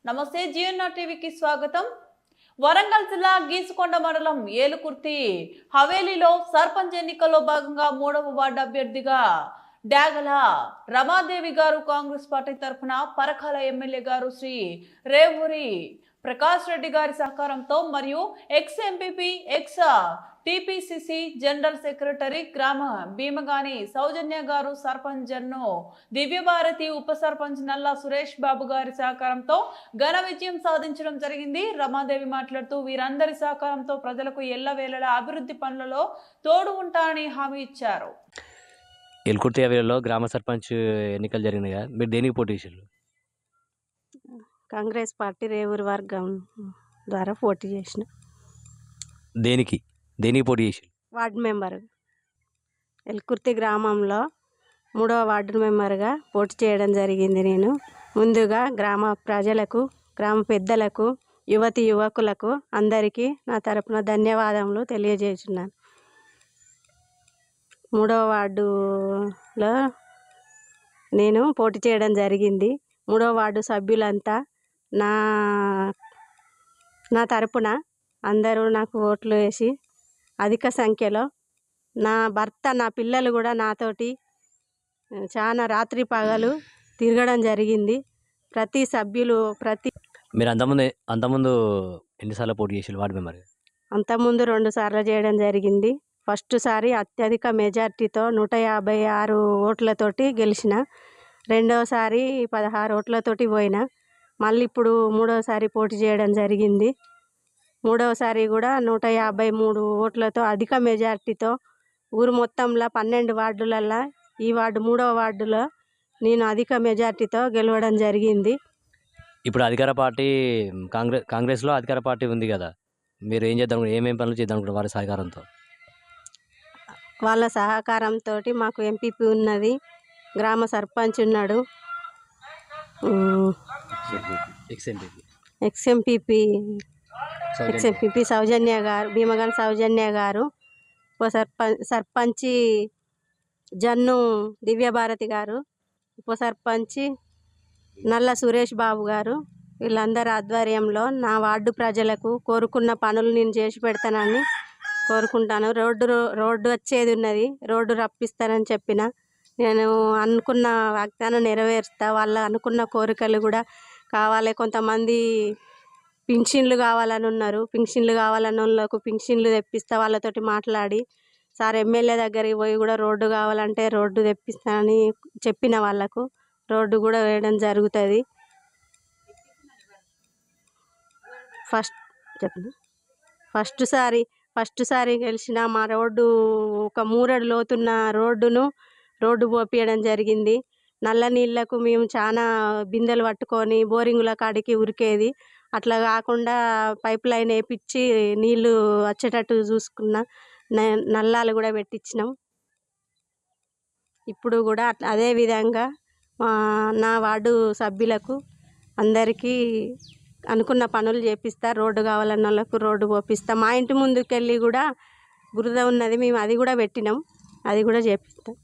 నమస్తే జిఎన్ఆర్ టీవీకి స్వాగతం. వరంగల్ జిల్లా గీసుకొండ మండలం ఏలుకుర్తి హవేలీలో సర్పంచ్ ఎన్నికల్లో భాగంగా 3వ వార్డు అభ్యర్థిగా డాగల రమాదేవి గారు కాంగ్రెస్ పార్టీ తరఫున పరకాల ఎమ్మెల్యే గారు శ్రీ రేవూరి ప్రకాష్ రెడ్డి గారి సహకారంతో మరియు ex MPP X TPCC general secretary గ్రామ భీమగాని సౌజన్య గారు సర్పంచ్ జన్ను దివ్యభారతి ఉప సర్పంచ్ నల్లా సురేష్ బాబు గారి సహకారంతో ఘన విజయం సాధించడం జరిగింది. రమాదేవి మాట్లాడుతూ వీరందరి సహకారంతో ప్రజలకు ఎల్లవేళలా అభివృద్ధి పనులలో తోడు ఉంటానని హామీ ఇచ్చారు. ఎల్కుర్తి అవేలో గ్రామ సర్పంచ్ ఎన్నికలు జరిగినాయి. మీరు దేనికి పోటీ చేశారు? కాంగ్రెస్ పార్టీ రేవూరు వర్గం ద్వారా పోటీ చేసిన. దేనికి పోటీ చేశారు? వార్డు మెంబర్ ఎల్కుర్తి గ్రామంలో 3వ వార్డు మెంబర్గా పోటీ చేయడం జరిగింది. నేను ముందుగా గ్రామ ప్రజలకు, గ్రామ పెద్దలకు, యువతి యువకులకు అందరికీ నా తరపున ధన్యవాదములు తెలియజేస్తున్నాను. 3వ వార్డులో నేను పోటీ చేయడం జరిగింది. 3వ వార్డు సభ్యులంతా నా తరపున అందరూ నాకు ఓట్లు వేసి అధిక సంఖ్యలో నా భర్త, నా పిల్లలు కూడా నాతోటి చాలా రాత్రి పగలు తిరగడం జరిగింది. ప్రతి సభ్యులు మీరు అంతకుముందు ఎన్నిసార్లు పోటీ చేశారు వార్డు మెంబర్? అంతకుముందు 2 సార్లు చేయడం జరిగింది. ఫస్ట్ సారి అత్యధిక మెజార్టీతో 156 ఓట్లతోటి గెలిచిన. రెండవసారి 16 ఓట్లతోటి పోయిన. మళ్ళీ ఇప్పుడు 3వసారి పోటీ చేయడం జరిగింది. 3వసారి కూడా 153 ఓట్లతో అధిక మెజార్టీతో ఊరు మొత్తంలో 12 వార్డులల్లో ఈ వార్డు 3వ వార్డులో నేను అధిక మెజార్టీతో గెలవడం జరిగింది. ఇప్పుడు అధికార పార్టీ కాంగ్రెస్లో అధికార పార్టీ ఉంది కదా, మీరు ఏం చేద్దాం, ఏమేమి పనులు చేద్దాం అనుకుంటారు వారి సహకారంతో? వాళ్ళ సహకారంతో మాకు ఎంపీపీ ఉన్నది, గ్రామ సర్పంచ్ ఉన్నాడు, ఎక్స్ ఎంపీపీ సౌజన్య గారు, భీమగాని సౌజన్య గారు, సర్పంచి జన్ను దివ్యభారతి గారు, ఉప సర్పంచి నల్ల సురేష్ బాబు గారు, వీళ్ళందరి ఆధ్వర్యంలో నా వార్డు ప్రజలకు కోరుకున్న పనులు నేను చేసి పెడతానని కోరుకుంటాను. రోడ్డు వచ్చేది ఉన్నది, రోడ్డు రప్పిస్తానని చెప్పిన. నేను అనుకున్న వాగ్దానం నెరవేరుస్తా. వాళ్ళ అనుకున్న కోరికలు కూడా కావాలి. కొంతమంది పింఛన్లు కావాలని ఉన్నారు, పింఛన్లు కావాలని వాళ్ళకు పింఛన్లు తెప్పిస్తా. వాళ్ళతోటి మాట్లాడి సార్ ఎమ్మెల్యే దగ్గరికి పోయి కూడా రోడ్డు కావాలంటే రోడ్డు తెప్పిస్తానని చెప్పిన. వాళ్ళకు రోడ్డు కూడా వేయడం జరుగుతుంది. ఫస్ట్ సారి గెలిచిన మా రోడ్డు ఒక 3 అడుగుల లోతున్న రోడ్డు పోపియడం జరిగింది. నల్ల నీళ్లకు మేము చాలా బిందెలు పట్టుకొని బోరింగుల కాడికి ఉరికేది. అట్లా కాకుండా పైప్ లైన్ వేయించి నీళ్లు వచ్చేటట్టు చూసుకున్న. నల్లాలు కూడా పెట్టించినాం. ఇప్పుడు కూడా అదే విధంగా నా వార్డు సభ్యులకు అందరికీ అనుకున్న పనులు చేపిస్తా. రోడ్డు కావాలన్న వాళ్ళకు రోడ్డు పోపిస్తా. మా ఇంటి ముందుకెళ్ళి కూడా బురద ఉన్నది, మేము అది కూడా పెట్టినాం, అది కూడా చేపిస్తాం.